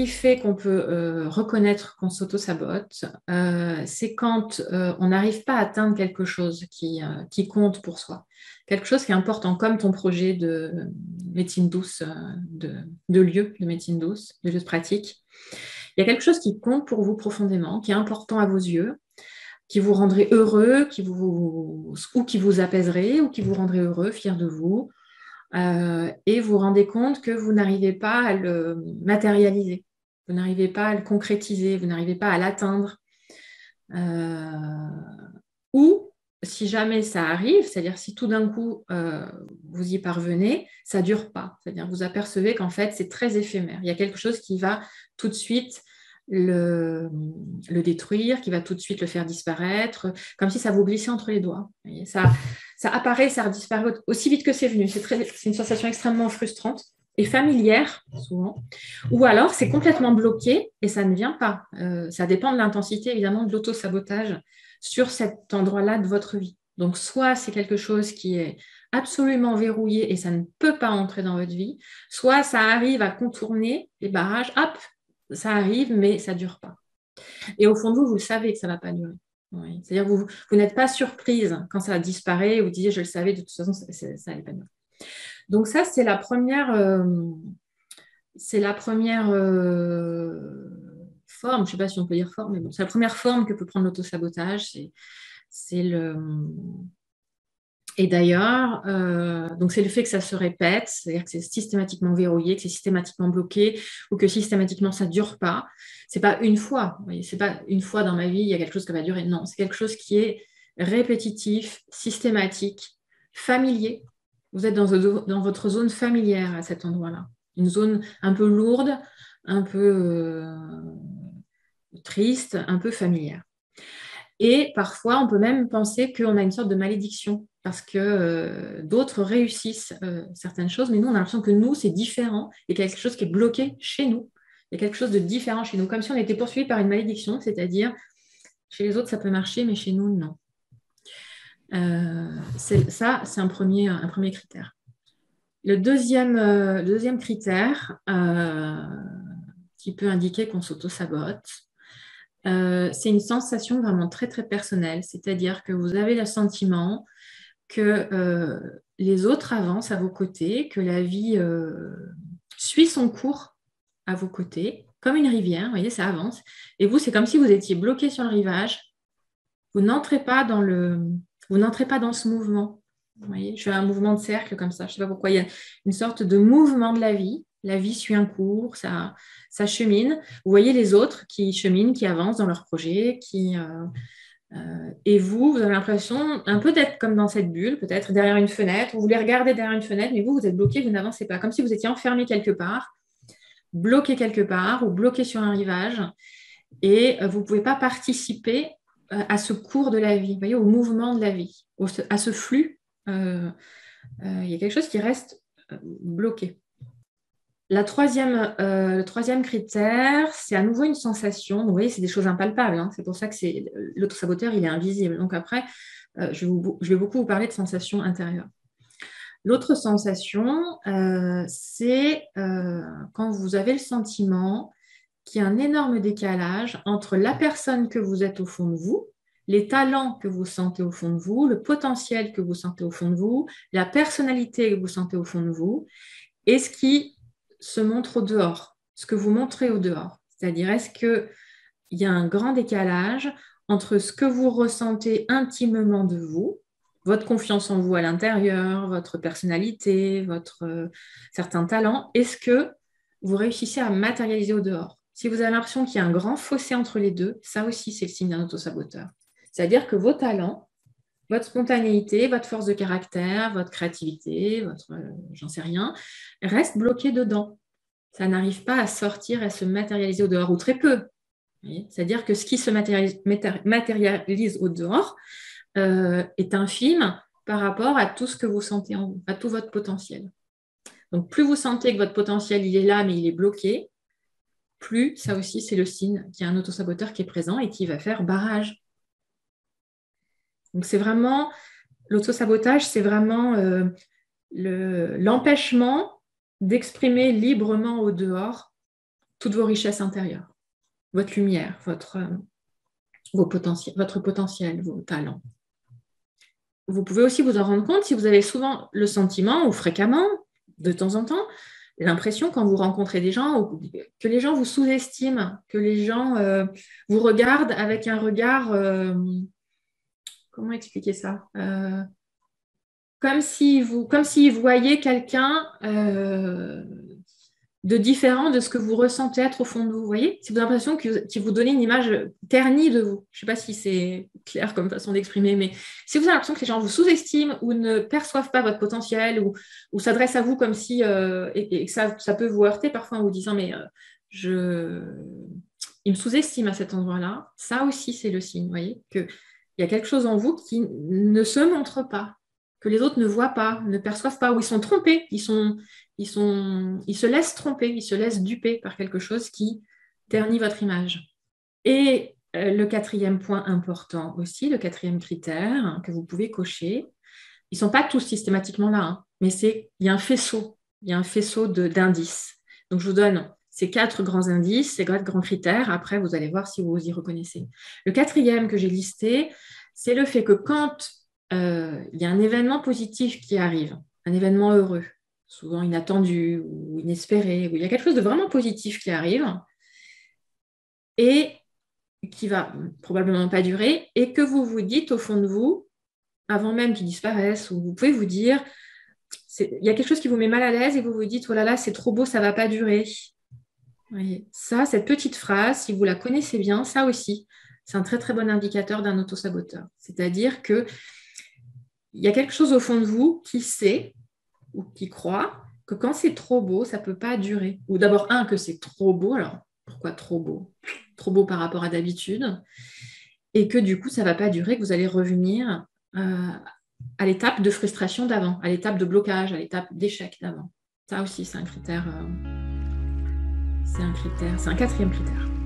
qui fait qu'on peut reconnaître qu'on s'auto-sabote, c'est quand on n'arrive pas à atteindre quelque chose qui compte pour soi, quelque chose qui est important, comme ton projet de médecine douce, de lieu de médecine douce, de lieu de pratique. Il y a quelque chose qui compte pour vous profondément, qui est important à vos yeux, qui vous rendrait heureux, ou qui vous apaiserait, ou qui vous rendrait heureux, fier de vous. Et vous vous rendez compte que vous n'arrivez pas à le matérialiser, vous n'arrivez pas à le concrétiser, vous n'arrivez pas à l'atteindre. Ou si jamais ça arrive, c'est-à-dire si tout d'un coup vous y parvenez, ça ne dure pas. C'est-à-dire vous apercevez qu'en fait c'est très éphémère. Il y a quelque chose qui va tout de suite le détruire, qui va tout de suite le faire disparaître, comme si ça vous glissait entre les doigts. Vous voyez, ça apparaît, ça disparaît aussi vite que c'est venu. C'est une sensation extrêmement frustrante et familière, souvent. Ou alors, c'est complètement bloqué et ça ne vient pas. Ça dépend de l'intensité, évidemment, de l'auto-sabotage sur cet endroit-là de votre vie. Donc, soit c'est quelque chose qui est absolument verrouillé et ça ne peut pas entrer dans votre vie, soit ça arrive à contourner les barrages, hop, ça arrive, mais ça ne dure pas. Et au fond de vous, vous savez que ça ne va pas durer. Oui. C'est-à-dire que vous n'êtes pas surprise quand ça disparaît, vous disiez, je le savais, de toute façon, ça n'allait pas durer. Donc ça, c'est la première, forme, je ne sais pas si on peut dire forme, mais bon, c'est la première forme que peut prendre l'autosabotage. Et d'ailleurs, donc c'est le fait que ça se répète, c'est-à-dire que c'est systématiquement verrouillé, que c'est systématiquement bloqué, ou que systématiquement ça ne dure pas. C'est pas une fois, vous voyez, c'est pas une fois dans ma vie, il y a quelque chose qui va durer. Non, c'est quelque chose qui est répétitif, systématique, familier. Vous êtes dans votre zone familière à cet endroit-là. Une zone un peu lourde, un peu triste, un peu familière. Et parfois, on peut même penser qu'on a une sorte de malédiction parce que d'autres réussissent certaines choses, mais nous, on a l'impression que nous, c'est différent et qu'il y a quelque chose qui est bloqué chez nous. Il y a quelque chose de différent chez nous, comme si on était poursuivi par une malédiction, c'est-à-dire chez les autres, ça peut marcher, mais chez nous, non. Ça, c'est un premier critère. Le deuxième critère qui peut indiquer qu'on s'auto-sabote, c'est une sensation vraiment très, très personnelle. C'est-à-dire que vous avez le sentiment que les autres avancent à vos côtés, que la vie suit son cours à vos côtés, comme une rivière, vous voyez, ça avance. Et vous, c'est comme si vous étiez bloqué sur le rivage. Vous n'entrez pas dans ce mouvement. Vous voyez, je fais un mouvement de cercle comme ça. Je ne sais pas pourquoi. Il y a une sorte de mouvement de la vie. La vie suit un cours, ça chemine. Vous voyez les autres qui cheminent, qui avancent dans leurs projets, et vous avez l'impression un peu d'être comme dans cette bulle, peut-être derrière une fenêtre. Vous voulez regarder derrière une fenêtre, mais vous êtes bloqué, vous n'avancez pas. Comme si vous étiez enfermé quelque part, bloqué quelque part ou bloqué sur un rivage. Et vous ne pouvez pas participer à ce cours de la vie, vous voyez, au mouvement de la vie, à ce flux. Il y a quelque chose qui reste bloqué. Le troisième critère, c'est à nouveau une sensation. Donc, vous voyez, c'est des choses impalpables. Hein. C'est pour ça que l'autosaboteur, il est invisible. Donc après, je vais beaucoup vous parler de sensations intérieures. L'autre sensation, c'est quand vous avez le sentiment qu'il y a un énorme décalage entre la personne que vous êtes au fond de vous, les talents que vous sentez au fond de vous, le potentiel que vous sentez au fond de vous, la personnalité que vous sentez au fond de vous, et ce qui se montre au dehors, ce que vous montrez au dehors. C'est-à-dire, est-ce qu'il y a un grand décalage entre ce que vous ressentez intimement de vous, votre confiance en vous à l'intérieur, votre personnalité, certains talents, est-ce que vous réussissez à matérialiser au dehors? Si vous avez l'impression qu'il y a un grand fossé entre les deux, ça aussi, c'est le signe d'un autosaboteur. C'est-à-dire que vos talents, votre spontanéité, votre force de caractère, votre créativité, j'en sais rien, restent bloqués dedans. Ça n'arrive pas à sortir, à se matérialiser au dehors, ou très peu. C'est-à-dire que ce qui se matérialise au dehors est infime par rapport à tout ce que vous sentez en vous, à tout votre potentiel. Donc, plus vous sentez que votre potentiel, il est là, mais il est bloqué, plus, ça aussi, c'est le signe qu'il y a un autosaboteur qui est présent et qui va faire barrage. Donc, c'est vraiment, l'autosabotage, c'est vraiment l'empêchement d'exprimer librement au dehors toutes vos richesses intérieures, votre lumière, votre potentiel, vos talents. Vous pouvez aussi vous en rendre compte si vous avez souvent le sentiment, ou fréquemment, de temps en temps, l'impression quand vous rencontrez des gens, que les gens vous sous-estiment, que les gens vous regardent avec un regard, comment expliquer ça, comme si vous voyaient quelqu'un de différent de ce que vous ressentez être au fond de vous. Vous voyez, si vous avez l'impression qu'ils vous donnent une image ternie de vous. Je ne sais pas si c'est clair comme façon d'exprimer, mais si vous avez l'impression que les gens vous sous-estiment ou ne perçoivent pas votre potentiel ou s'adressent à vous comme si, et que ça peut vous heurter parfois en vous disant, mais il me sous-estime à cet endroit-là, ça aussi c'est le signe, vous voyez, qu'il y a quelque chose en vous qui ne se montre pas, que les autres ne voient pas, ne perçoivent pas, ou ils sont trompés, ils se laissent tromper, ils se laissent duper par quelque chose qui ternit votre image. Et le quatrième point important aussi, le quatrième critère que vous pouvez cocher, ils ne sont pas tous systématiquement là, hein, mais il y a un faisceau d'indices. Donc je vous donne ces 4 grands indices, ces 4 grands critères. Après, vous allez voir si vous vous y reconnaissez. Le quatrième que j'ai listé, c'est le fait que quand il y a un événement positif qui arrive, un événement heureux, souvent inattendu ou inespéré, où il y a quelque chose de vraiment positif qui arrive et qui va probablement pas durer, et que vous vous dites au fond de vous, avant même qu'il disparaisse, ou vous pouvez vous dire, il y a quelque chose qui vous met mal à l'aise et vous vous dites, oh là là, c'est trop beau, ça va pas durer. Voyez, ça, cette petite phrase, si vous la connaissez bien, ça aussi, c'est un très très bon indicateur d'un autosaboteur. C'est-à-dire que il y a quelque chose au fond de vous qui sait ou qui croit que quand c'est trop beau, ça ne peut pas durer. Ou d'abord, que c'est trop beau. Alors, pourquoi trop beau? Trop beau par rapport à d'habitude. Et que du coup, ça ne va pas durer, que vous allez revenir à l'étape de frustration d'avant, à l'étape de blocage, à l'étape d'échec d'avant. Ça aussi, c'est un critère. C'est un quatrième critère.